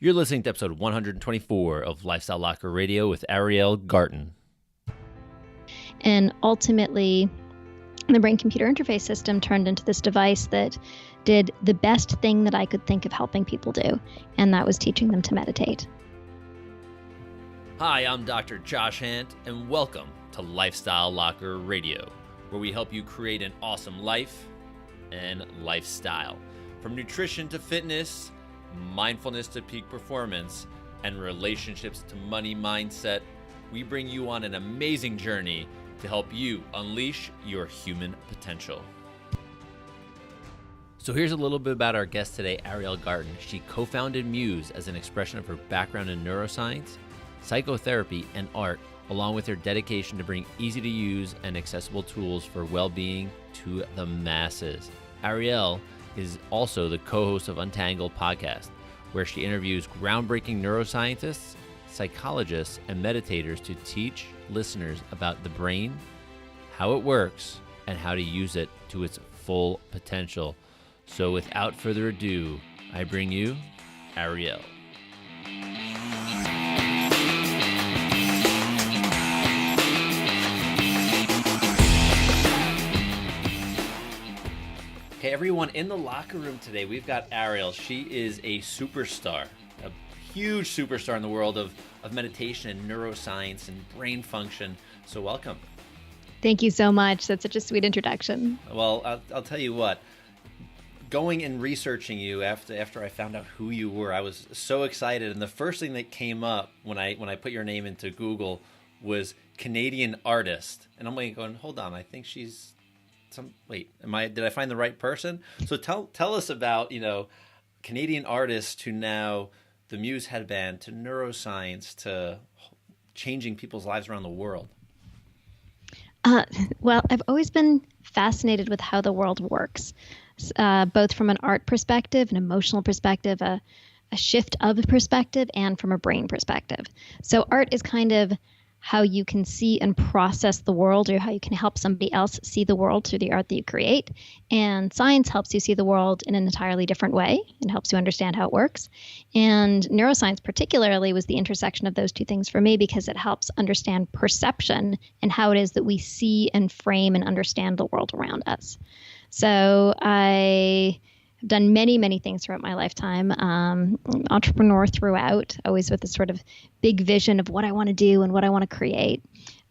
You're listening to episode 124 of Lifestyle Locker Radio with Ariel Garten. And ultimately, the brain-computer interface system turned into this device that did the best thing that I could think of helping people do, and that was teaching them to meditate. Hi, I'm Dr. Josh Hant, and welcome to Lifestyle Locker Radio, where we help you create an awesome life and lifestyle. From nutrition to fitness, mindfulness to peak performance, and relationships to money mindset, we bring you on an amazing journey to help you unleash your human potential. So here's a little bit about our guest today, Ariel Garten. She co-founded Muse as an expression of her background in neuroscience, psychotherapy, and art, along with her dedication to bring easy-to-use and accessible tools for well-being to the masses. Ariel is also the co-host of Untangle podcast, where she interviews groundbreaking neuroscientists, psychologists, and meditators to teach listeners about the brain, how it works, and how to use it to its full potential. So without further ado, I bring you Ariel. Okay, everyone, in the locker room today, we've got Ariel. She is a superstar, a huge superstar in the world of meditation and neuroscience and brain function. So welcome. Thank you so much. That's such a sweet introduction. Well, I'll tell you what. Going and researching you after I found out who you were, I was so excited. And the first thing that came up when I put your name into Google was Canadian artist. And I'm like going, hold on, I think she's did I find the right person? So tell us about, Canadian artist to now the Muse headband to neuroscience to changing people's lives around the world. Well, I've always been fascinated with how the world works, both from an art perspective, an emotional perspective, a shift of perspective, and from a brain perspective. So art is kind of how you can see and process the world, or how you can help somebody else see the world through the art that you create. And science helps you see the world in an entirely different way and helps you understand how it works. And neuroscience particularly was the intersection of those two things for me, because it helps understand perception and how it is that we see and frame and understand the world around us. So I've done many, many things throughout my lifetime. Entrepreneur throughout, always with this sort of big vision of what I want to do and what I want to create.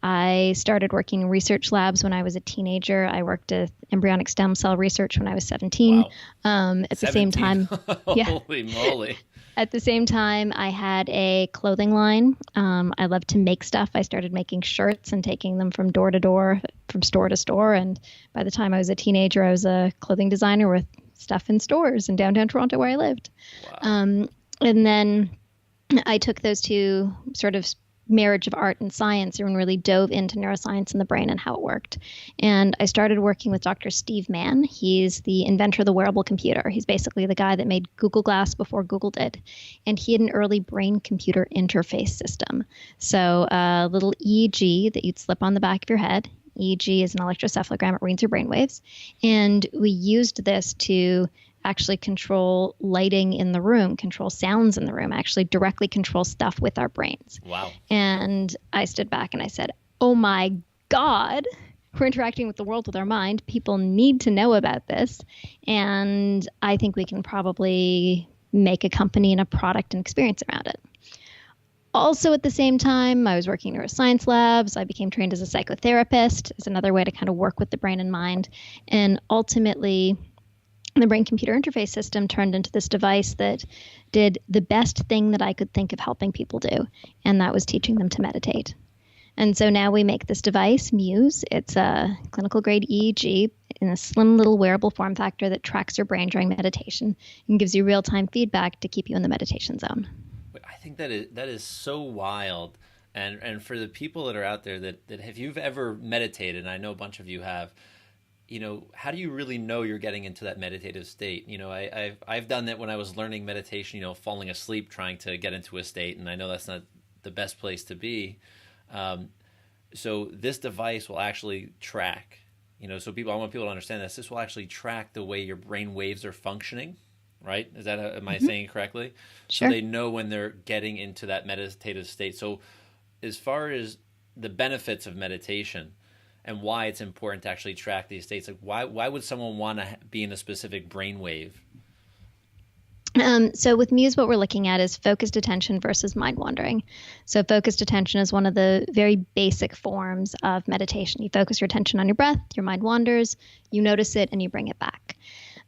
I started working in research labs when I was a teenager. I worked at embryonic stem cell research when I was 17. Wow. At the same time, Holy moly. At the same time, I had a clothing line. I loved to make stuff. I started making shirts and taking them from door to door, from store to store. And by the time I was a teenager, I was a clothing designer with stuff in stores in downtown Toronto where I lived. Wow. And then I took those two sort of marriage of art and science and really dove into neuroscience and the brain and how it worked. And I started working with Dr. Steve Mann. He's the inventor of the wearable computer. He's basically the guy that made Google Glass before Google did. And he had an early brain-computer interface system. So a little EEG that you'd slip on the back of your head. EEG is an electroencephalogram. It reads your brainwaves. And we used this to actually control lighting in the room, control sounds in the room, actually directly control stuff with our brains. Wow. And I stood back and I said, oh my God, we're interacting with the world with our mind. People need to know about this. And I think we can probably make a company and a product and experience around it. Also, at the same time, I was working in neuroscience labs. I became trained as a psychotherapist as another way to kind of work with the brain and mind. And ultimately, the brain-computer interface system turned into this device that did the best thing that I could think of helping people do, and that was teaching them to meditate. And so now we make this device, Muse. It's a clinical-grade EEG in a slim little wearable form factor that tracks your brain during meditation and gives you real-time feedback to keep you in the meditation zone. I think that is so wild, and for the people that are out there that if you've ever meditated, and I know a bunch of you have, how do you really know you're getting into that meditative state? I've done that when I was learning meditation, falling asleep trying to get into a state, and I know that's not the best place to be. So this device will actually track, so I want people to understand this. This will actually track the way your brain waves are functioning right? Am I saying it correctly? Sure. So they know when they're getting into that meditative state. So as far as the benefits of meditation and why it's important to actually track these states, like why would someone want to be in a specific brainwave? So with Muse, what we're looking at is focused attention versus mind wandering. So focused attention is one of the very basic forms of meditation. You focus your attention on your breath, your mind wanders, you notice it, and you bring it back.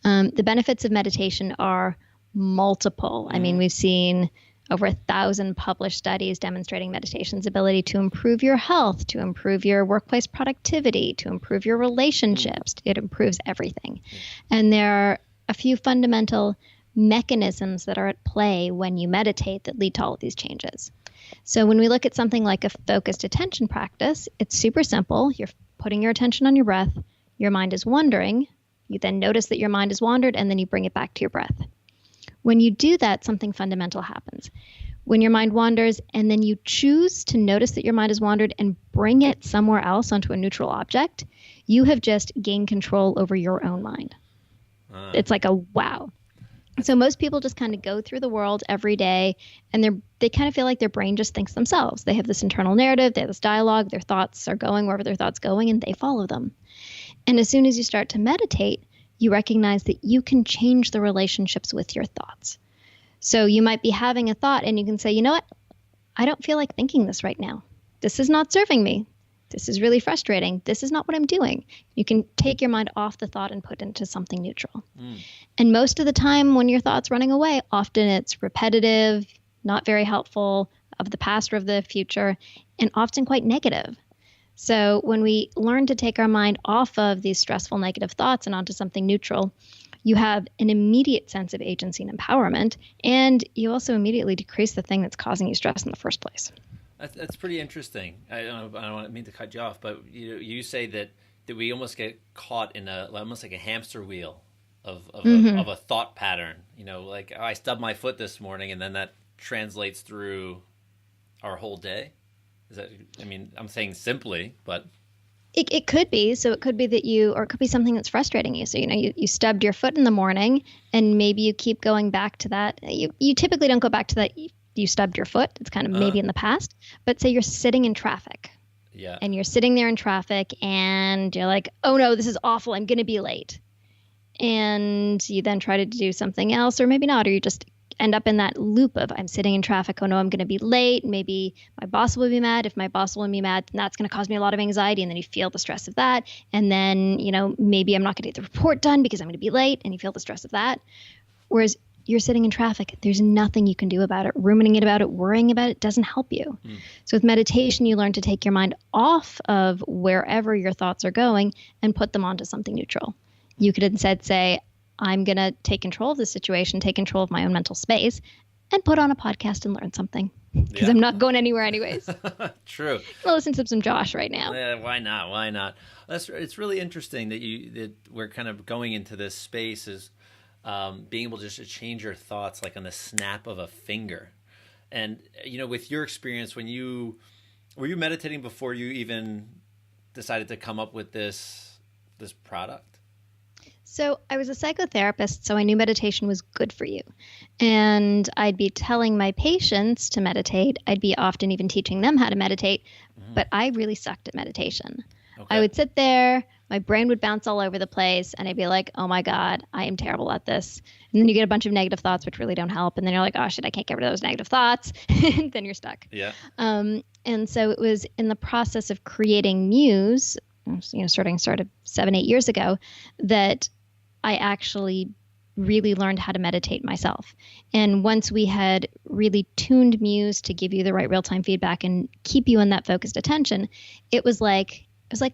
The benefits of meditation are multiple. I mean, we've seen over 1,000 published studies demonstrating meditation's ability to improve your health, to improve your workplace productivity, to improve your relationships. It improves everything. And there are a few fundamental mechanisms that are at play when you meditate that lead to all of these changes. So when we look at something like a focused attention practice, it's super simple. You're putting your attention on your breath. Your mind is wandering. You then notice that your mind has wandered, and then you bring it back to your breath. When you do that, something fundamental happens. When your mind wanders and then you choose to notice that your mind has wandered and bring it somewhere else onto a neutral object, you have just gained control over your own mind. It's like a wow. So most people just kind of go through the world every day, and they kind of feel like their brain just thinks themselves. They have this internal narrative, they have this dialogue, their thoughts are going wherever their thoughts going, and they follow them. And as soon as you start to meditate, you recognize that you can change the relationships with your thoughts. So you might be having a thought, and you can say, you know what? I don't feel like thinking this right now. This is not serving me. This is really frustrating. This is not what I'm doing. You can take your mind off the thought and put it into something neutral. And most of the time when your thought's running away, often it's repetitive, not very helpful, of the past or of the future, and often quite negative. So when we learn to take our mind off of these stressful negative thoughts and onto something neutral, you have an immediate sense of agency and empowerment, and you also immediately decrease the thing that's causing you stress in the first place. That's pretty interesting. I don't mean to cut you off, but you say that we almost get caught in almost like a hamster wheel of a thought pattern. You know, like I stubbed my foot this morning, and then that translates through our whole day. I'm saying simply, but it could be. So it could be that or it could be something that's frustrating you. So, you stubbed your foot in the morning, and maybe you keep going back to that. You typically don't go back to that. You stubbed your foot. It's kind of maybe in the past, but say you're sitting in traffic. Yeah. And you're sitting there in traffic, and you're like, oh no, this is awful. I'm going to be late. And you then try to do something else, or maybe not, or you just end up in that loop of I'm sitting in traffic. Oh no, I'm going to be late. Maybe my boss will be mad. If my boss will be mad, then that's going to cause me a lot of anxiety. And then you feel the stress of that. And then, maybe I'm not going to get the report done because I'm going to be late, and you feel the stress of that. Whereas you're sitting in traffic, there's nothing you can do about it. Ruminating about it, worrying about it doesn't help you. So with meditation, you learn to take your mind off of wherever your thoughts are going and put them onto something neutral. You could instead say, I'm going to take control of the situation, take control of my own mental space, and put on a podcast and learn something. Because I'm not going anywhere anyways. True. I'll listen to some Josh right now. Yeah, why not? It's really interesting that we're kind of going into this space is being able just to change your thoughts like on the snap of a finger. And, with your experience, were you meditating before you even decided to come up with this product? So I was a psychotherapist, so I knew meditation was good for you. And I'd be telling my patients to meditate. I'd be often even teaching them how to meditate, but I really sucked at meditation. Okay. I would sit there, my brain would bounce all over the place, and I'd be like, oh my God, I am terrible at this. And then you get a bunch of negative thoughts, which really don't help. And then you're like, oh shit, I can't get rid of those negative thoughts. And then you're stuck. Yeah. And so it was in the process of creating Muse, starting 7-8 years ago, that I actually really learned how to meditate myself. And once we had really tuned Muse to give you the right real-time feedback and keep you in that focused attention, it was like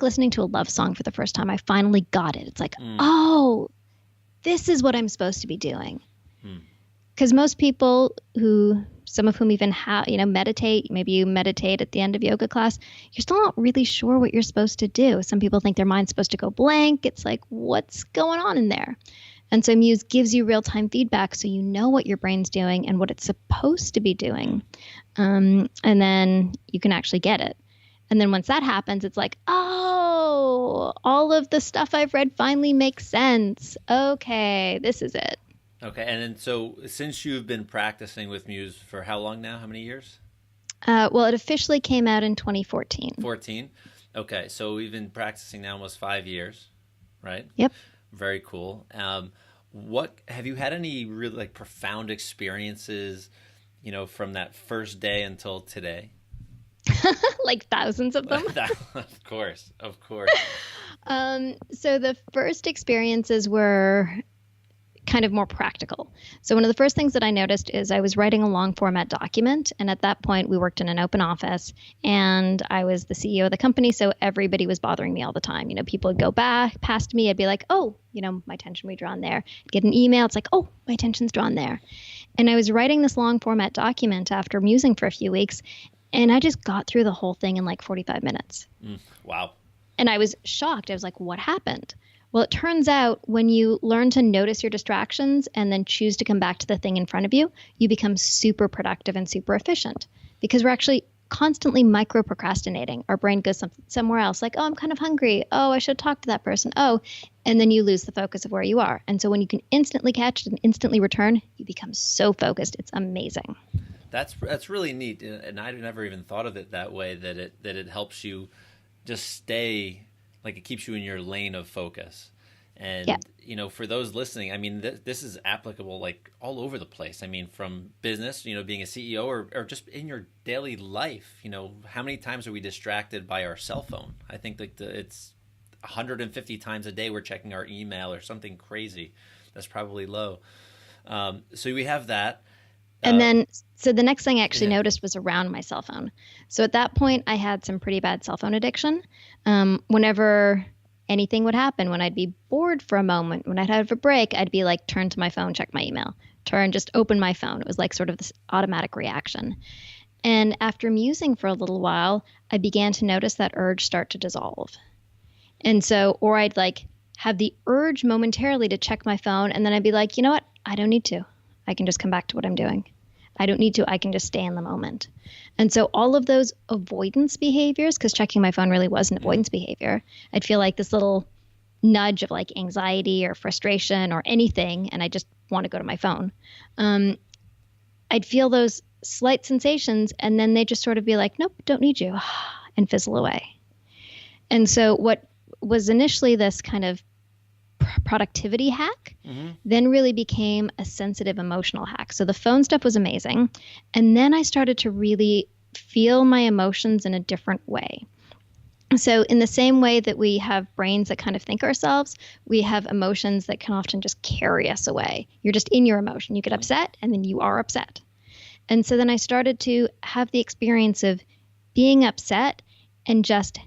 listening to a love song for the first time. I finally got it. It's like, oh, this is what I'm supposed to be doing. Because most people some of whom even meditate, maybe you meditate at the end of yoga class, you're still not really sure what you're supposed to do. Some people think their mind's supposed to go blank. It's like, what's going on in there? And so Muse gives you real-time feedback so you know what your brain's doing and what it's supposed to be doing. And then you can actually get it. And then once that happens, it's like, oh, all of the stuff I've read finally makes sense. Okay, this is it. Okay. And then so since you've been practicing with Muse for how long now? How many years? Well, it officially came out in 2014. 14. Okay. So we've been practicing now almost 5 years, right? Yep. Very cool. What have you had any really like profound experiences, from that first day until today? Like thousands of them. Of course, of course. So the first experiences were kind of more practical. So one of the first things that I noticed is I was writing a long format document. And at that point, we worked in an open office and I was the CEO of the company. So everybody was bothering me all the time. People would go back past me. I'd be like, oh, my attention would be drawn there. I'd get an email. It's like, oh, my attention's drawn there. And I was writing this long format document after musing for a few weeks. And I just got through the whole thing in like 45 minutes. Wow. And I was shocked. I was like, what happened? Well, it turns out when you learn to notice your distractions and then choose to come back to the thing in front of you, you become super productive and super efficient because we're actually constantly micro procrastinating. Our brain goes somewhere else like, oh, I'm kind of hungry. Oh, I should talk to that person. Oh, and then you lose the focus of where you are. And so when you can instantly catch it and instantly return, you become so focused. It's amazing. That's really neat. And I never even thought of it that way, that it helps you just stay, like it keeps you in your lane of focus. And, for those listening, I mean, this is applicable like all over the place. I mean, from business, being a CEO or just in your daily life, how many times are we distracted by our cell phone? I think like it's 150 times a day we're checking our email or something crazy. That's probably low. So we have that. And then, so the next thing I actually noticed was around my cell phone. So at that point, I had some pretty bad cell phone addiction. Whenever anything would happen, when I'd be bored for a moment, when I'd have a break, I'd be like, turn to my phone, check my email, just open my phone. It was like sort of this automatic reaction. And after musing for a little while, I began to notice that urge start to dissolve. And so, or I'd like have the urge momentarily to check my phone. And then I'd be like, you know what? I don't need to. I can just come back to what I'm doing. I don't need to. I can just stay in the moment. And so all of those avoidance behaviors, because checking my phone really was an avoidance behavior, I'd feel like this little nudge of like anxiety or frustration or anything, and I just want to go to my phone. I'd feel those slight sensations, and then they just sort of be like, nope, don't need you, and fizzle away. And so what was initially this kind of productivity hack then really became a sensitive emotional hack. So the phone stuff was amazing. And then I started to really feel my emotions in a different way. So in the same way that we have brains that kind of think ourselves, we have emotions that can often just carry us away. You're just in your emotion. You get upset and then you are upset. And so then I started to have the experience of being upset and just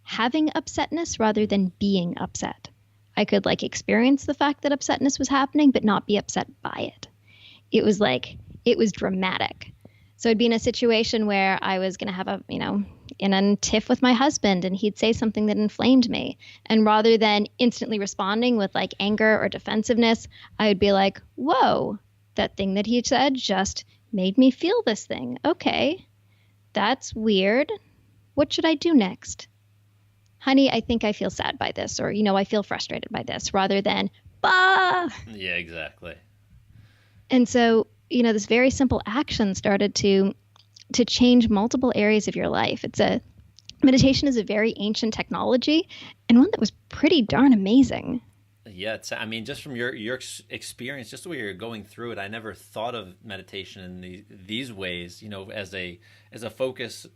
having upsetness rather than being upset. I could like experience the fact that upsetness was happening, but not be upset by it. It was dramatic. So I'd be in a situation where I was going to have in a tiff with my husband and he'd say something that inflamed me. And rather than instantly responding with like anger or defensiveness, I would be like, whoa, that thing that he said just made me feel this thing. Okay, that's weird. What should I do next? Honey, I think I feel sad by this, or, I feel frustrated by this, rather than, bah! Yeah, exactly. And so, this very simple action started to change multiple areas of your life. Meditation is a very ancient technology and one that was pretty darn amazing. Yeah, just from your experience, just the way you're going through it, I never thought of meditation in these ways, as a focus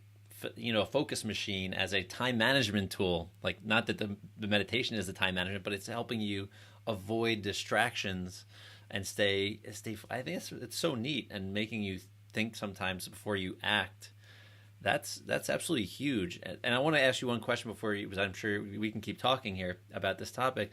a focus machine, as a time management tool. Like, not that the meditation is the time management, but it's helping you avoid distractions and stay. I think it's so neat, and making you think sometimes before you act. That's absolutely huge. And I want to ask you one question before because I'm sure we can keep talking here about this topic.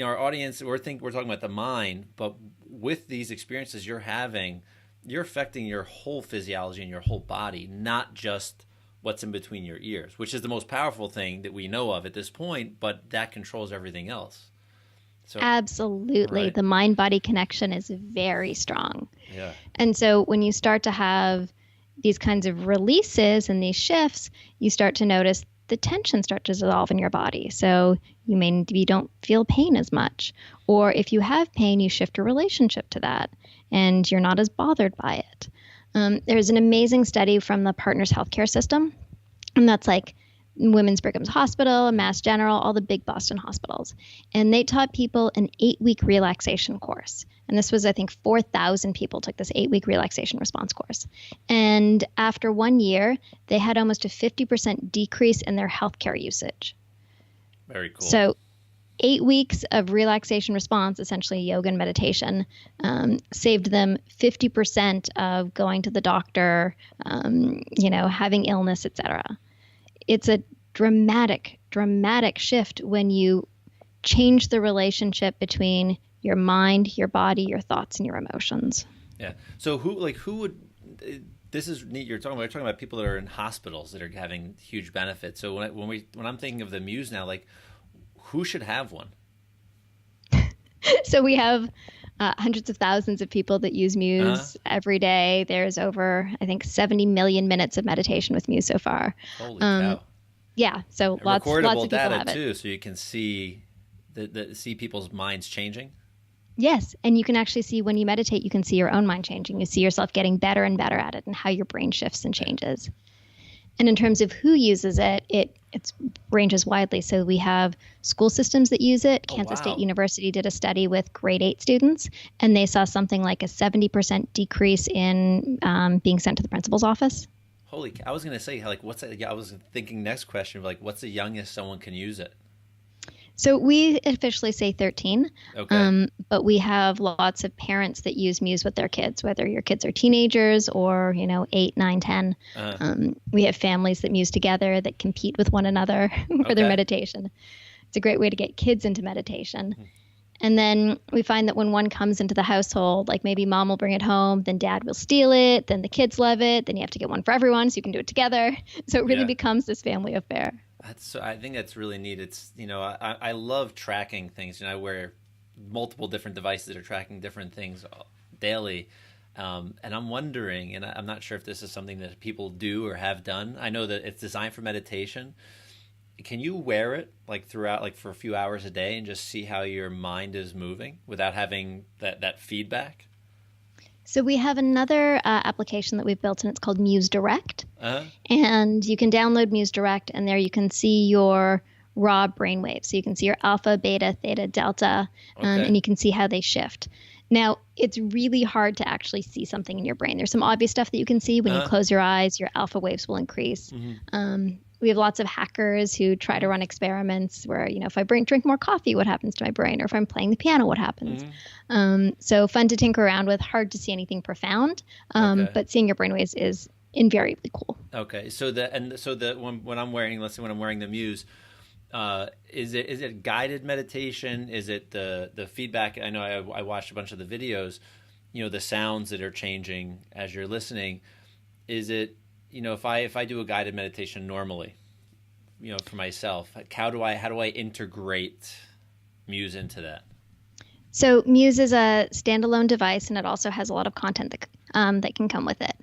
Our audience, we're talking about the mind, but with these experiences you're having, you're affecting your whole physiology and your whole body, not just what's in between your ears, which is the most powerful thing that we know of at this point, but that controls everything else. So, absolutely. Right. The mind-body connection is very strong. Yeah. And so when you start to have these kinds of releases and these shifts, you start to notice the tension starts to dissolve in your body. So you don't feel pain as much. Or if you have pain, you shift your relationship to that and you're not as bothered by it. There's an amazing study from the Partners Healthcare System, and that's like Women's Brigham's Hospital, Mass General, all the big Boston hospitals. And they taught people an 8-week relaxation course. And this was, I think, 4,000 people took this 8-week relaxation response course. And after 1 year, they had almost a 50% decrease in their healthcare usage. Very cool. So 8 weeks of relaxation response, essentially yoga and meditation, saved them 50% of going to the doctor, having illness, etc. It's a dramatic shift when you change the relationship between your mind, your body, your thoughts, and your emotions. Yeah. So who would, this is neat. We're talking about people that are in hospitals that are having huge benefits. So when I'm thinking of the Muse now, like who should have one? So we have hundreds of thousands of people that use Muse every day. There's over, I think, 70 million minutes of meditation with Muse so far. Holy cow. Yeah, so lots of people data have it. Too, so you can see see people's minds changing. Yes, and you can actually see when you meditate, you can see your own mind changing. You see yourself getting better and better at it and how your brain shifts and changes. And in terms of who uses it, it ranges widely. So we have school systems that use it. Kansas State University did a study with grade 8 students, and they saw something like a 70% decrease in being sent to the principal's office. Holy cow. I was going to say, like, I was thinking next question, like, what's the youngest someone can use it? So we officially say 13, okay. But we have lots of parents that use Muse with their kids, whether your kids are teenagers or, 8, 9, 10. We have families that Muse together that compete with one another for their meditation. It's a great way to get kids into meditation. And then we find that when one comes into the household, like maybe mom will bring it home, then dad will steal it, then the kids love it, then you have to get one for everyone so you can do it together. So it really becomes this family affair. I think that's really neat. It's, I love tracking things. I wear multiple different devices that are tracking different things daily. And I'm wondering, and I'm not sure if this is something that people do or have done. I know that it's designed for meditation. Can you wear it like throughout, like for a few hours a day and just see how your mind is moving without having that feedback? So we have another application that we've built, and it's called Muse Direct. And you can download Muse Direct, and there you can see your raw brainwaves. So you can see your alpha, beta, theta, delta, and you can see how they shift. Now, it's really hard to actually see something in your brain. There's some obvious stuff that you can see. When you close your eyes, your alpha waves will increase. We have lots of hackers who try to run experiments where, if I drink more coffee, what happens to my brain? Or if I'm playing the piano, what happens? So fun to tinker around with, hard to see anything profound, but seeing your brainwaves is invariably cool. Okay. When I'm wearing, let's say when I'm wearing the Muse, is it guided meditation? Is it the feedback? I know I watched a bunch of the videos, the sounds that are changing as you're listening. Is it, if I do a guided meditation normally, for myself, how do I integrate Muse into that? So Muse is a standalone device, and it also has a lot of content that can come with it.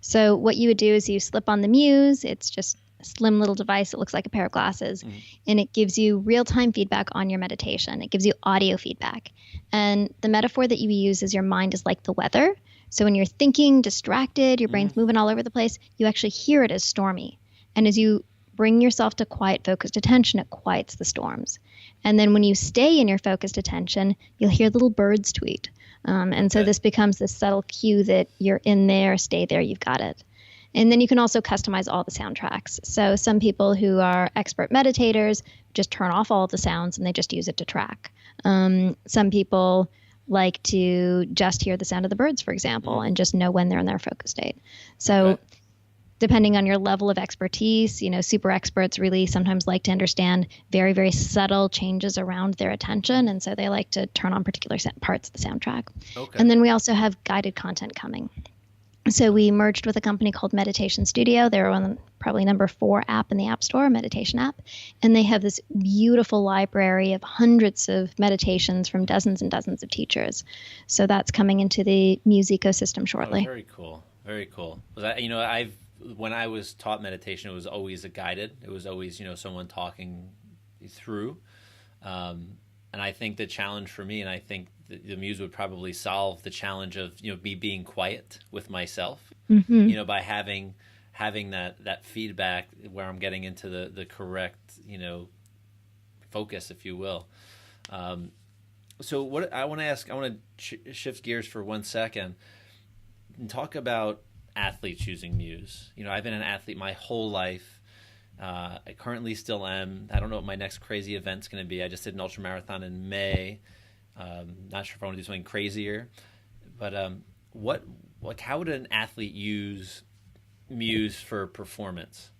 So what you would do is you slip on the Muse. It's just a slim little device. It looks like a pair of glasses, and it gives you real-time feedback on your meditation. It gives you audio feedback. And the metaphor that you use is your mind is like the weather. So when you're thinking, distracted, your brain's moving all over the place, you actually hear it as stormy. And as you bring yourself to quiet, focused attention, it quiets the storms. And then when you stay in your focused attention, you'll hear little birds tweet. So this becomes this subtle cue that you're in there, stay there, you've got it. And then you can also customize all the soundtracks. So some people who are expert meditators just turn off all of the sounds and they just use it to track. Some people like to just hear the sound of the birds, for example, and just know when they're in their focus state. So depending on your level of expertise, super experts really sometimes like to understand very, very subtle changes around their attention. And so they like to turn on particular parts of the soundtrack. And then we also have guided content coming. So we merged with a company called Meditation Studio. They're probably number 4 app in the App Store, meditation app. And they have this beautiful library of hundreds of meditations from dozens and dozens of teachers. So that's coming into the Muse ecosystem shortly. Oh, very cool. Very cool. when I was taught meditation, it was always a guided. It was always, someone talking through. And I think the challenge for me, and I think the Muse would probably solve the challenge of, me being quiet with myself, by having that feedback where I'm getting into the correct, focus, if you will. So what I want to ask, I want to shift gears for 1 second and talk about athletes using Muse. I've been an athlete my whole life. I currently still am. I don't know what my next crazy event's going to be. I just did an ultramarathon in May. Not sure if I want to do something crazier. But how would an athlete use Muse for performance?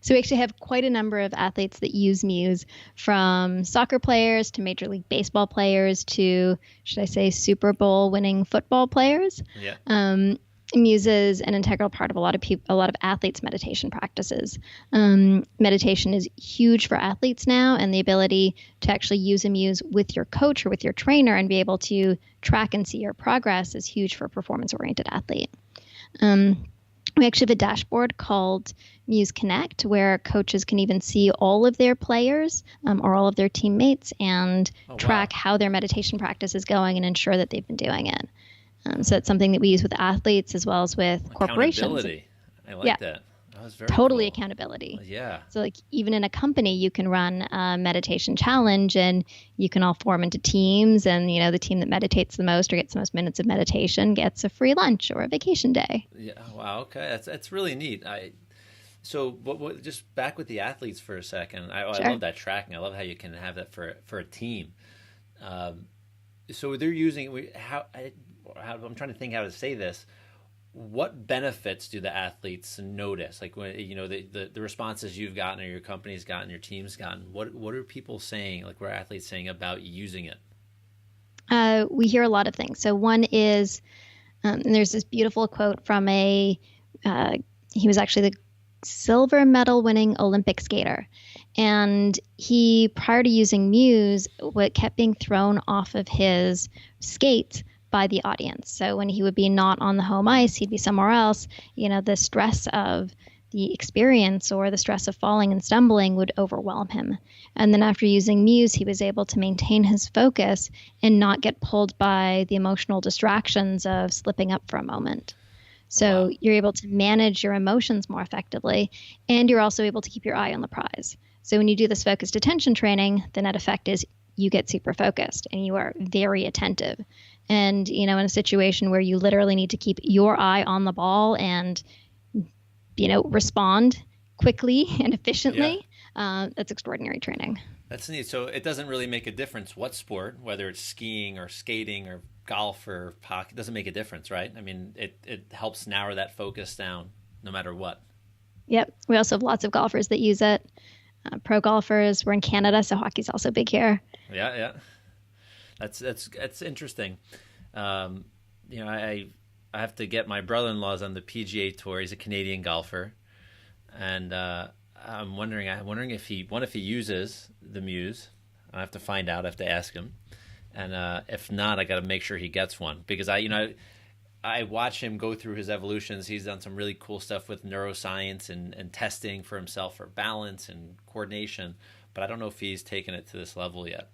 So we actually have quite a number of athletes that use Muse, from soccer players to Major League Baseball players to, should I say, Super Bowl winning football players. Yeah. Muse is an integral part of a lot of athletes' meditation practices. Meditation is huge for athletes now, and the ability to actually use a Muse with your coach or with your trainer and be able to track and see your progress is huge for a performance-oriented athlete. We actually have a dashboard called Muse Connect, where coaches can even see all of their players or all of their teammates and track how their meditation practice is going and ensure that they've been doing it. So it's something that we use with athletes as well as with corporations. Accountability. I like that. That was very totally cool. Accountability. Yeah. So like even in a company, you can run a meditation challenge and you can all form into teams, and the team that meditates the most or gets the most minutes of meditation gets a free lunch or a vacation day. Yeah. Wow. Okay. That's really neat. So just back with the athletes for a second. I love that tracking. I love how you can have that for a team. So they're using I'm trying to think how to say this. What benefits do the athletes notice? Like when the responses you've gotten or your company's gotten, your team's gotten. What are people saying? Like what are athletes saying about using it? We hear a lot of things. So one is, and there's this beautiful quote from he was actually the silver medal winning Olympic skater. And he, prior to using Muse, what kept being thrown off of his skates by the audience. So when he would be not on the home ice, he'd be somewhere else, the stress of the experience or the stress of falling and stumbling would overwhelm him. And then after using Muse, he was able to maintain his focus and not get pulled by the emotional distractions of slipping up for a moment. So you're able to manage your emotions more effectively, and you're also able to keep your eye on the prize. So when you do this focused attention training, the net effect is you get super focused and you are very attentive. And, in a situation where you literally need to keep your eye on the ball and, respond quickly and efficiently, that's extraordinary training. That's neat. So it doesn't really make a difference what sport, whether it's skiing or skating or golf or hockey, it doesn't make a difference, right? I mean, it helps narrow that focus down no matter what. Yep. We also have lots of golfers that use it. Pro golfers. We're in Canada, so hockey's also big here. Yeah. That's interesting. I have to get my brother-in-law's on the PGA Tour. He's a Canadian golfer, and I'm wondering if he uses the Muse. I have to find out. I have to ask him, and if not, I got to make sure he gets one, because I watch him go through his evolutions. He's done some really cool stuff with neuroscience and testing for himself for balance and coordination, but I don't know if he's taken it to this level yet.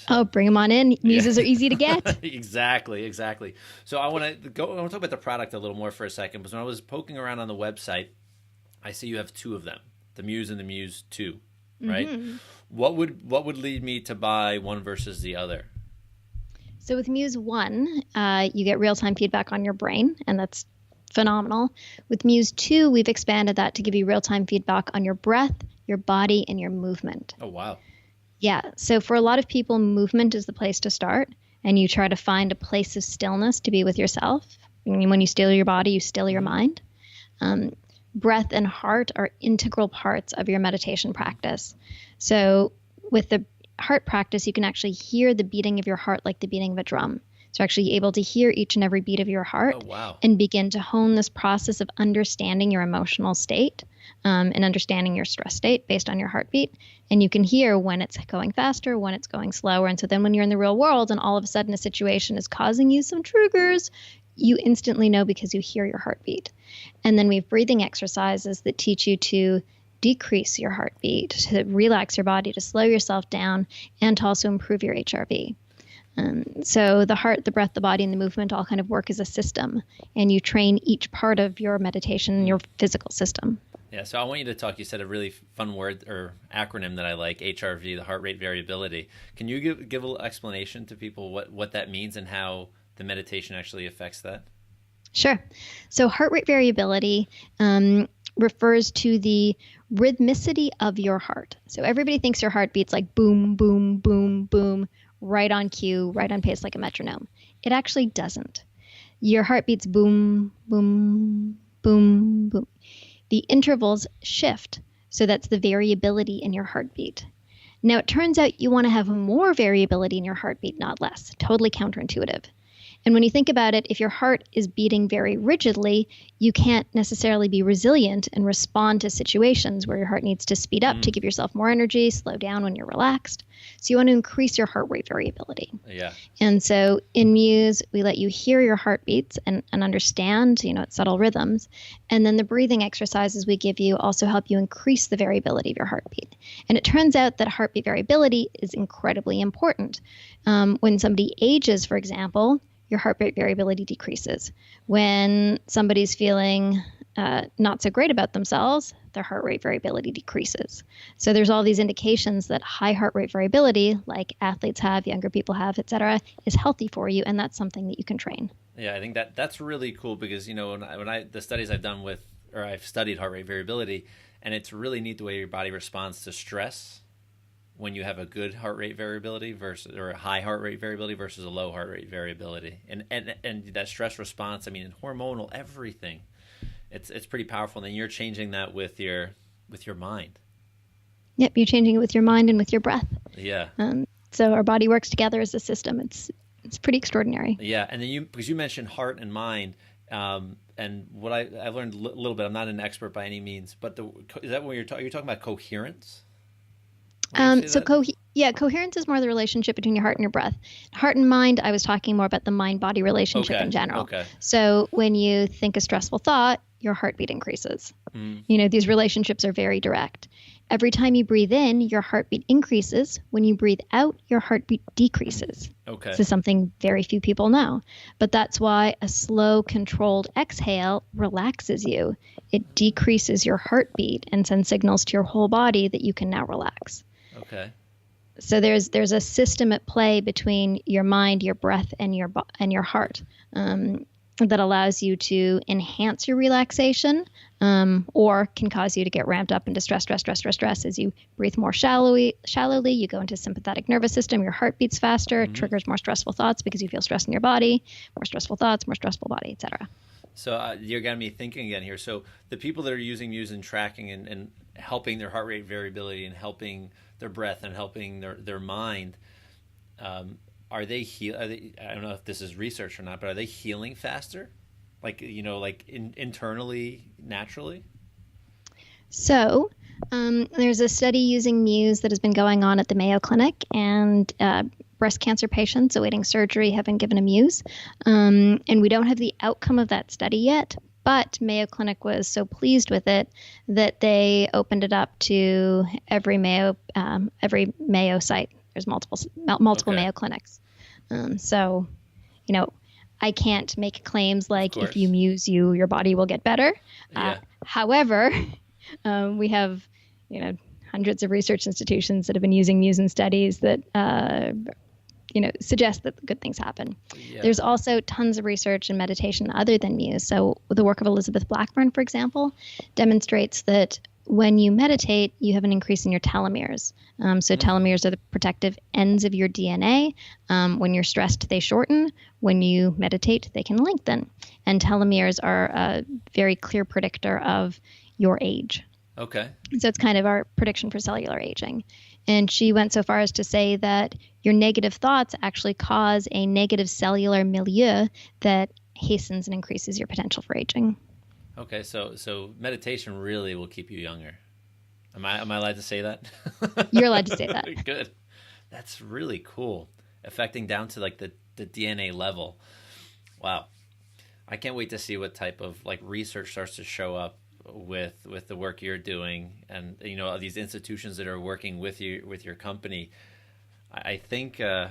So, bring them on in. Muses are easy to get. Exactly. So I want to talk about the product a little more for a second, because when I was poking around on the website, I see you have two of them, the Muse and the Muse 2, right? Mm-hmm. What would lead me to buy one versus the other? So with Muse 1, you get real-time feedback on your brain, and that's phenomenal. With Muse 2, we've expanded that to give you real-time feedback on your breath, your body, and your movement. Oh, wow. Yeah. So for a lot of people, movement is the place to start, and you try to find a place of stillness to be with yourself. I mean, when you still your body, you still your mind. Breath and heart are integral parts of your meditation practice. So with the heart practice, you can actually hear the beating of your heart like the beating of a drum. So you're actually able to hear each and every beat of your heart and begin to hone this process of understanding your emotional state and understanding your stress state based on your heartbeat. And you can hear when it's going faster, when it's going slower. And so then when you're in the real world and all of a sudden a situation is causing you some triggers, you instantly know because you hear your heartbeat. And then we have breathing exercises that teach you to decrease your heartbeat, to relax your body, to slow yourself down, and to also improve your HRV. So the heart, the breath, the body, and the movement all kind of work as a system, and you train each part of your meditation, your physical system. Yeah, so I want you to talk. You said a really fun word or acronym that I like, HRV, the heart rate variability. Can you give a little explanation to people what that means and how the meditation actually affects that? Sure. So heart rate variability refers to the rhythmicity of your heart. So everybody thinks your heart beats like boom, boom, boom, boom, right on cue, right on pace like a metronome. It actually doesn't. Your heart beats boom, boom, boom, boom. The intervals shift, so that's the variability in your heartbeat. Now, it turns out you want to have more variability in your heartbeat, not less. Totally counterintuitive. And when you think about it, if your heart is beating very rigidly, you can't necessarily be resilient and respond to situations where your heart needs to speed up to give yourself more energy, slow down when you're relaxed. So you want to increase your heart rate variability. Yeah. And so in Muse, we let you hear your heartbeats and understand, its subtle rhythms. And then the breathing exercises we give you also help you increase the variability of your heartbeat. And it turns out that heartbeat variability is incredibly important. When somebody ages, for example, your heart rate variability decreases. When somebody's feeling not so great about themselves, their heart rate variability decreases. So there's all these indications that high heart rate variability, like athletes have, younger people have, et cetera, is healthy for you, and that's something that you can train. Yeah, I think that's really cool because, the studies I've done I've studied heart rate variability, and it's really neat the way your body responds to stress when you have a good heart rate variability or a high heart rate variability versus a low heart rate variability. And that stress response, hormonal, everything. It's pretty powerful. And then you're changing that with your mind. Yep, you're changing it with your mind and with your breath. Yeah. So our body works together as a system. It's pretty extraordinary. Yeah, and then because you mentioned heart and mind, and what I've learned a little bit. I'm not an expert by any means, but is that what you're talking about? Coherence. Coherence is more the relationship between your heart and your breath. Heart and mind, I was talking more about the mind-body relationship in general. Okay. So when you think a stressful thought, your heartbeat increases. These relationships are very direct. Every time you breathe in, your heartbeat increases. When you breathe out, your heartbeat decreases. Okay. This is something very few people know. But that's why a slow, controlled exhale relaxes you. It decreases your heartbeat and sends signals to your whole body that you can now relax. Okay. So there's a system at play between your mind, your breath, and your heart that allows you to enhance your relaxation, or can cause you to get ramped up into stress. As you breathe more shallowly, you go into sympathetic nervous system. Your heart beats faster. It triggers more stressful thoughts because you feel stress in your body. More stressful thoughts, more stressful body, etc. So you're getting me thinking again here. So the people that are using Muse and tracking and helping their heart rate variability and helping their breath and helping their mind, are they I don't know if this is research or not, but are they healing faster? Internally, naturally? So there's a study using Muse that has been going on at the Mayo Clinic, and breast cancer patients awaiting surgery have been given a Muse. And we don't have the outcome of that study yet, but Mayo Clinic was so pleased with it that they opened it up to every Mayo site. There's multiple Okay. Mayo Clinics. I can't make claims like if you Muse your body will get better. Yeah. However, we have hundreds of research institutions that have been using Muse in studies that suggest that good things happen. Yeah. There's also tons of research in meditation other than Muse. So the work of Elizabeth Blackburn, for example, demonstrates that when you meditate, you have an increase in your telomeres. So telomeres are the protective ends of your DNA. When you're stressed, they shorten. When you meditate, they can lengthen. And telomeres are a very clear predictor of your age. Okay. So it's kind of our prediction for cellular aging. And she went so far as to say that your negative thoughts actually cause a negative cellular milieu that hastens and increases your potential for aging. Okay, so meditation really will keep you younger. Am I allowed to say that? You're allowed to say that. Good. That's really cool. Affecting down to the DNA level. Wow. I can't wait to see what type of like research starts to show up with the work you're doing, and these institutions that are working with you with your company. I think I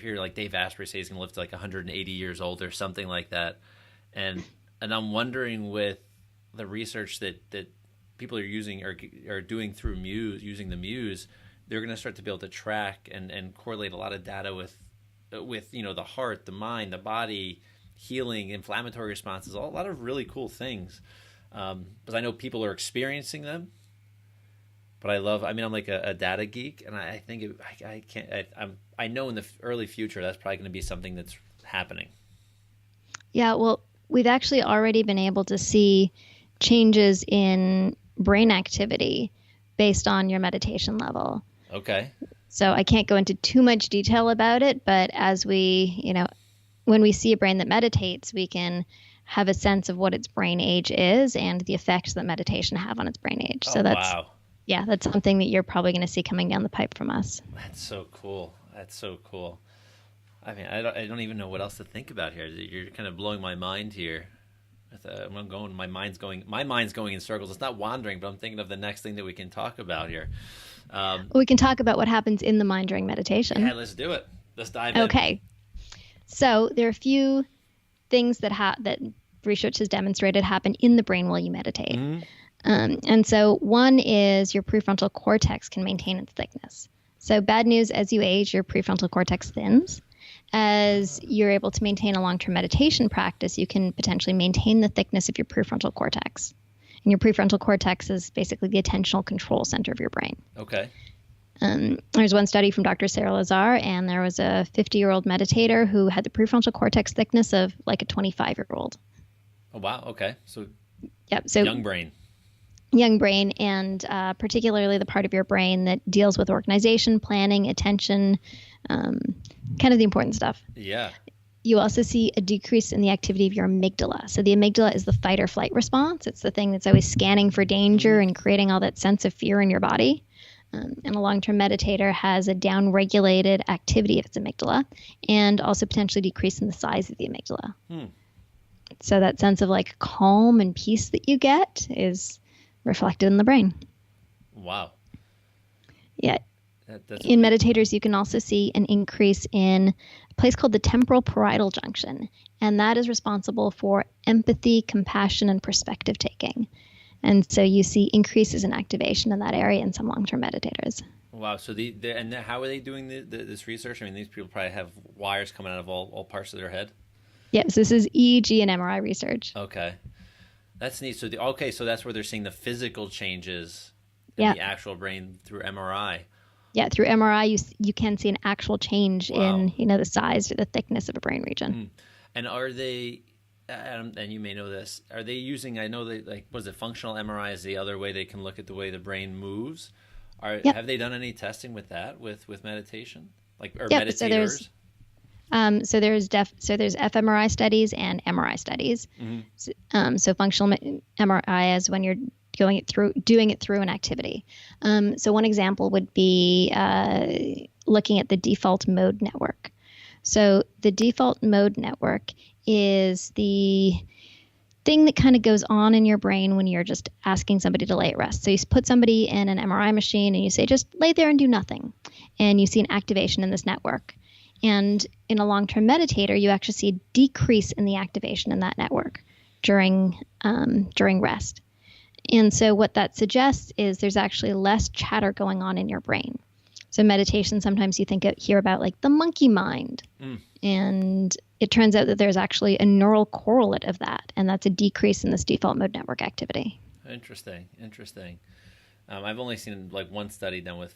hear like Dave Asprey say he's going to live to like 180 years old or something like that, and I'm wondering with the research that people are using or are doing through Muse, using the Muse, they're going to start to be able to track and correlate a lot of data with the heart, the mind, the body, healing, inflammatory responses, a lot of really cool things. Because I know people are experiencing them, but I'm like a data geek, and I think I know in the early future that's probably going to be something that's happening. Yeah, well, we've actually already been able to see changes in brain activity based on your meditation level. Okay. So I can't go into too much detail about it, but as when we see a brain that meditates, we can have a sense of what its brain age is and the effects that meditation have on its brain age. So wow. Yeah, that's something that you're probably going to see coming down the pipe from us. That's so cool. I mean, I don't even know what else to think about here. You're kind of blowing my mind here. My mind's going in circles. It's not wandering, but I'm thinking of the next thing that we can talk about here. We can talk about what happens in the mind during meditation. Yeah, let's do it. Let's dive in. Okay. So there are a few things that research has demonstrated happen in the brain while you meditate. Mm-hmm. And so one is your prefrontal cortex can maintain its thickness. So bad news, as you age, your prefrontal cortex thins. As you're able to maintain a long-term meditation practice, you can potentially maintain the thickness of your prefrontal cortex. And your prefrontal cortex is basically the attentional control center of your brain. Okay. There's one study from Dr. Sarah Lazar, and there was a 50-year-old meditator who had the prefrontal cortex thickness of like a 25-year-old. Oh, wow. Okay. So, yep. So young brain, and particularly the part of your brain that deals with organization, planning, attention, kind of the important stuff. Yeah. You also see a decrease in the activity of your amygdala. So the amygdala is the fight or flight response. It's the thing that's always scanning for danger and creating all that sense of fear in your body. And a long-term meditator has a down-regulated activity of its amygdala and also potentially decrease in the size of the amygdala. So that sense of like calm and peace that you get is reflected in the brain. Wow. Yeah. In meditators, you can also see an increase in a place called the temporal parietal junction, and that is responsible for empathy, compassion, and perspective taking. And so you see increases in activation in that area in some long-term meditators. Wow. So and how are they doing this research? I mean, these people probably have wires coming out of all parts of their head. Yes, this is EEG and MRI research. Okay. That's neat. So so that's where they're seeing the physical changes in the actual brain through MRI. Yeah, through MRI, you can see an actual change in the size or the thickness of a brain region. And are they, and you may know this, are they using? I know functional MRI is the other way they can look at the way the brain moves. Have they done any testing with that with meditation, meditators? So there's fMRI studies and MRI studies. So functional MRI is when you're doing it through an activity. So one example would be looking at the default mode network. So the default mode network is the thing that kind of goes on in your brain when you're just asking somebody to lay at rest. So you put somebody in an MRI machine and you say, just lay there and do nothing. And you see an activation in this network. And in a long-term meditator, you actually see a decrease in the activation in that network during rest. And so what that suggests is there's actually less chatter going on in your brain. So meditation, sometimes you hear about like the monkey mind. And it turns out that there's actually a neural correlate of that. And that's a decrease in this default mode network activity. Interesting. I've only seen like one study done with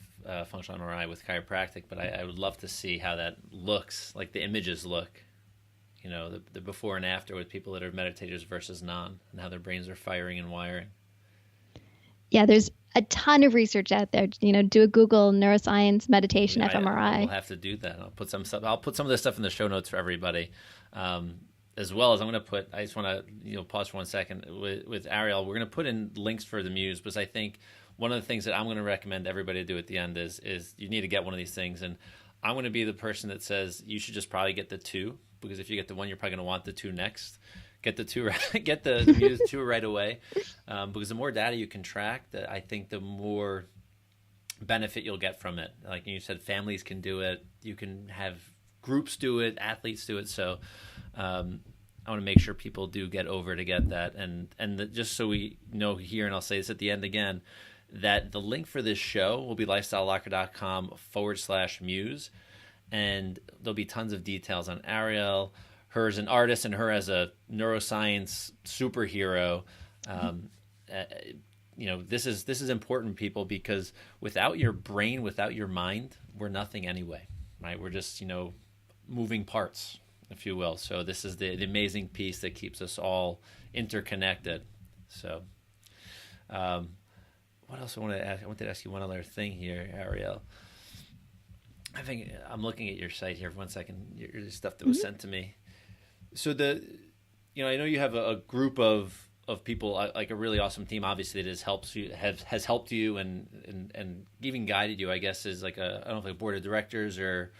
functional MRI with chiropractic, but I would love to see how that looks, like the images look, the before and after with people that are meditators versus non, and how their brains are firing and wiring. Yeah, there's a ton of research out there. Do a Google neuroscience meditation fMRI. We'll have to do that. I'll put some of this stuff in the show notes for everybody. As well as I just want to pause for 1 second with Ariel. We're going to put in links for the Muse, because I think one of the things that I'm going to recommend everybody do at the end is you need to get one of these things. And I'm going to be the person that says you should just probably get the two, because if you get the one, you're probably going to want the two next. Get the two, get the Muse 2 right away, because the more data you can track, I think the more benefit you'll get from it. Like you said, families can do it. You can have groups do it, athletes do it. So I want to make sure people do get over to get that. And just so we know here, and I'll say this at the end again, that the link for this show will be lifestylelocker.com/Muse. And there'll be tons of details on Ariel, her as an artist and her as a neuroscience superhero. This is important, people, because without your brain, without your mind, we're nothing anyway, right? We're just, moving parts, if you will. So this is the amazing piece that keeps us all interconnected. So what else I wanted to ask? I wanted to ask you one other thing here, Ariel. I think I'm looking at your site here for 1 second, your stuff that was sent to me. So I know you have a group of people, like a really awesome team, obviously, that has helped you and even guided you, I guess, is like I don't know, like a board of directors or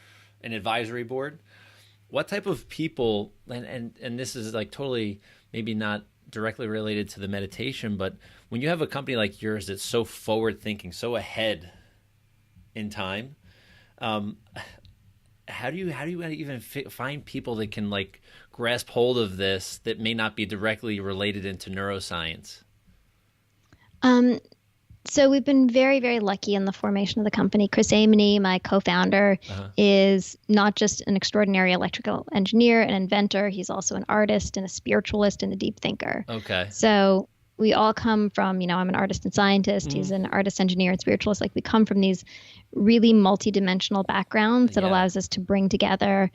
an advisory board. What type of people, and this is like totally maybe not directly related to the meditation, but when you have a company like yours that's so forward thinking, so ahead in time, how do you even find people that can like grasp hold of this that may not be directly related into neuroscience? So we've been very, very lucky in the formation of the company. Chris Amony, my co-founder, is not just an extraordinary electrical engineer and inventor. He's also an artist and a spiritualist and a deep thinker. Okay. So we all come from, I'm an artist and scientist. He's an artist, engineer, and spiritualist. Like we come from these really multidimensional backgrounds that allows us to bring together,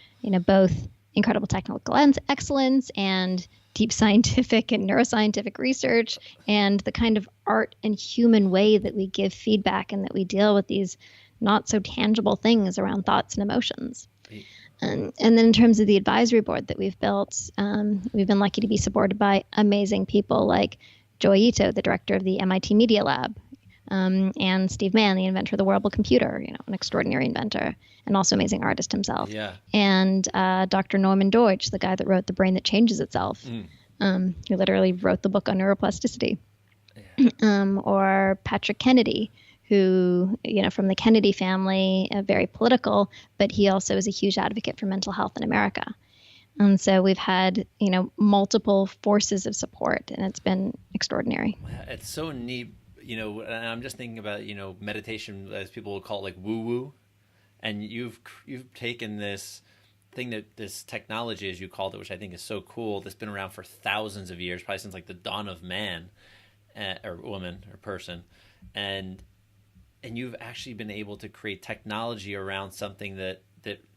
both incredible technical excellence and deep scientific and neuroscientific research and the kind of art and human way that we give feedback and that we deal with these not so tangible things around thoughts and emotions. And then in terms of the advisory board that we've built, we've been lucky to be supported by amazing people like Joy Ito, the director of the MIT Media Lab, and Steve Mann, the inventor of the wearable computer, an extraordinary inventor and also amazing artist himself. Yeah. And Dr. Norman Deutsch, the guy that wrote The Brain That Changes Itself, who literally wrote the book on neuroplasticity. Yeah. Or Patrick Kennedy, who, from the Kennedy family, very political, but he also is a huge advocate for mental health in America. And so we've had, multiple forces of support, and it's been extraordinary. It's so neat. And I'm just thinking about, meditation, as people will call it, like woo-woo. And you've taken this thing this technology, as you called it, which I think is so cool, that's been around for thousands of years, probably since like the dawn of man, or woman or person. And you've actually been able to create technology around something that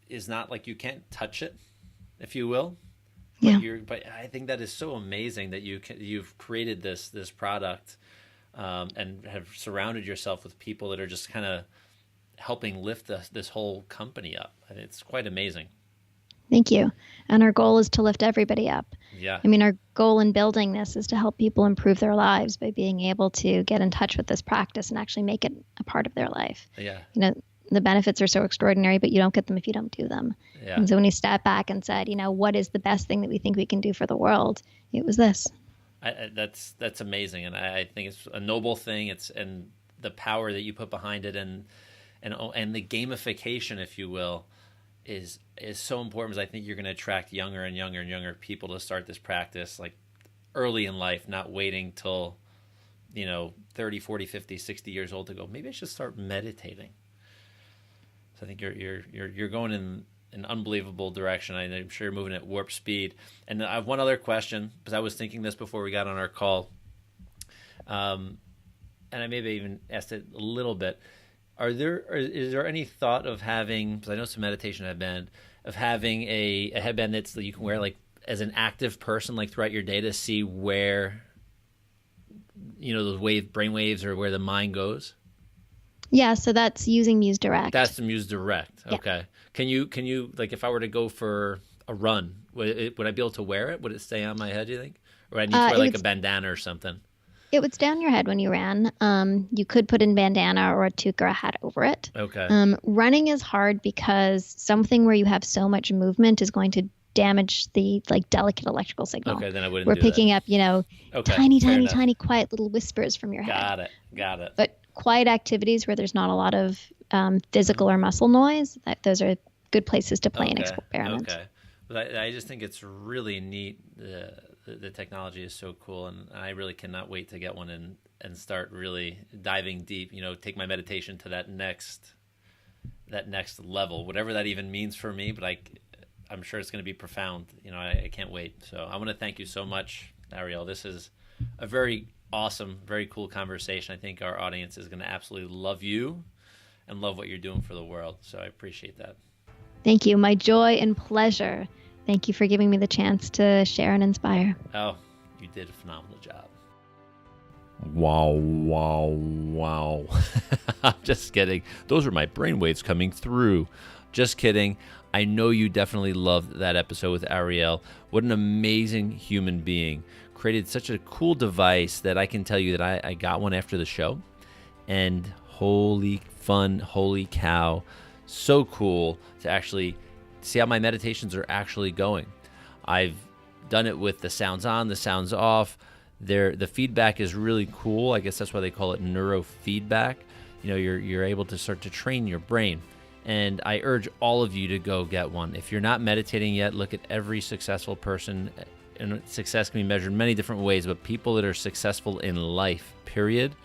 is not like, you can't touch it, if you will. But I think that is so amazing that you've created this product, and have surrounded yourself with people that are just kind of helping lift this whole company up. And it's quite amazing. Thank you. And our goal is to lift everybody up. Yeah. Our goal in building this is to help people improve their lives by being able to get in touch with this practice and actually make it a part of their life. Yeah. The benefits are so extraordinary, but you don't get them if you don't do them. Yeah. And so when you step back and said, what is the best thing that we think we can do for the world? It was this. That's amazing. And I think it's a noble thing. And the power that you put behind it and the gamification, if you will, is so important, because I think you're going to attract younger and younger and younger people to start this practice like early in life, not waiting till 30, 40, 50, 60 years old to go, maybe I should start meditating. So I think you're going in an unbelievable direction. I'm sure you're moving at warp speed. And I have one other question, because I was thinking this before we got on our call, and I maybe even asked it a little bit. Is there any thought of having, because I know some meditation headband, of having a headband that you can wear like as an active person, like throughout your day, to see where, those brain waves or where the mind goes? Yeah, so that's using Muse Direct. That's the Muse Direct. Okay. Yeah. Can you like, if I were to go for a run, would I be able to wear it? Would it stay on my head, do you think? Or I need to wear like a bandana or something? It would stay on your head when you ran. You could put in bandana or a toque or a hat over it. Okay. Running is hard because something where you have so much movement is going to damage the delicate electrical signal. Okay, then I wouldn't We're do picking that. up, Okay, tiny, fair tiny, enough. tiny, quiet little whispers from your head. Got it. But quiet activities where there's not a lot of physical or muscle noise, those are good places to play and experiment. Okay. But I just think it's really neat. The technology is so cool, and I really cannot wait to get one and start really diving deep. Take my meditation to that next level, whatever that even means for me. But I'm sure it's going to be profound. I can't wait. So I want to thank you so much, Ariel. This is a very awesome, very cool conversation. I think our audience is going to absolutely love you and love what you're doing for the world. So I appreciate that. Thank you. My joy and pleasure. Thank you for giving me the chance to share and inspire. Oh, you did a phenomenal job. Wow. I'm just kidding. Those are my brainwaves coming through. Just kidding. I know you definitely loved that episode with Ariel. What an amazing human being. Created such a cool device that I can tell you that I got one after the show. And holy cow. So cool to actually see how my meditations are actually going. I've done it with the sounds on, the sounds off. The feedback is really cool. I guess that's why they call it neurofeedback. You're able to start to train your brain. And I urge all of you to go get one. If you're not meditating yet, look at every successful person. And success can be measured many different ways, but people that are successful in life, period,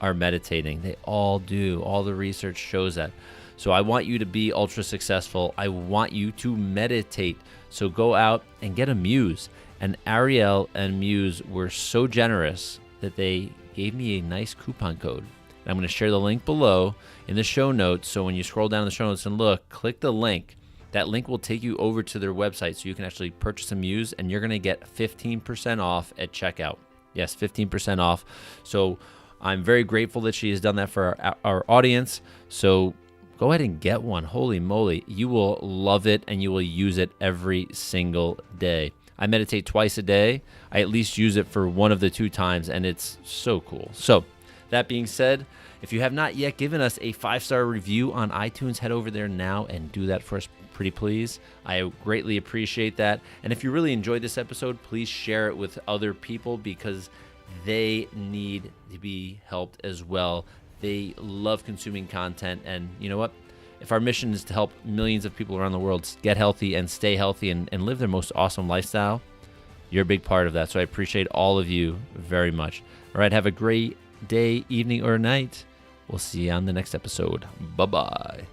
are meditating. They all do. All the research shows that. So I want you to be ultra successful. I want you to meditate. So go out and get a Muse. And Ariel and Muse were so generous that they gave me a nice coupon code. And I'm going to share the link below in the show notes. So when you scroll down the show notes and look, click the link. That link will take you over to their website so you can actually purchase a Muse, and you're going to get 15% off at checkout. Yes, 15% off. So I'm very grateful that she has done that for our audience. So go ahead and get one. Holy moly. You will love it, and you will use it every single day. I meditate twice a day. I at least use it for one of the 2 times, and it's so cool. So that being said, if you have not yet given us a 5-star review on iTunes, head over there now and do that for us, pretty please. I greatly appreciate that. And if you really enjoyed this episode, please share it with other people because they need to be helped as well. They love consuming content. And you know what? If our mission is to help millions of people around the world get healthy and stay healthy and live their most awesome lifestyle, you're a big part of that. So I appreciate all of you very much. All right, have a great day, evening, or night. We'll see you on the next episode. Bye-bye.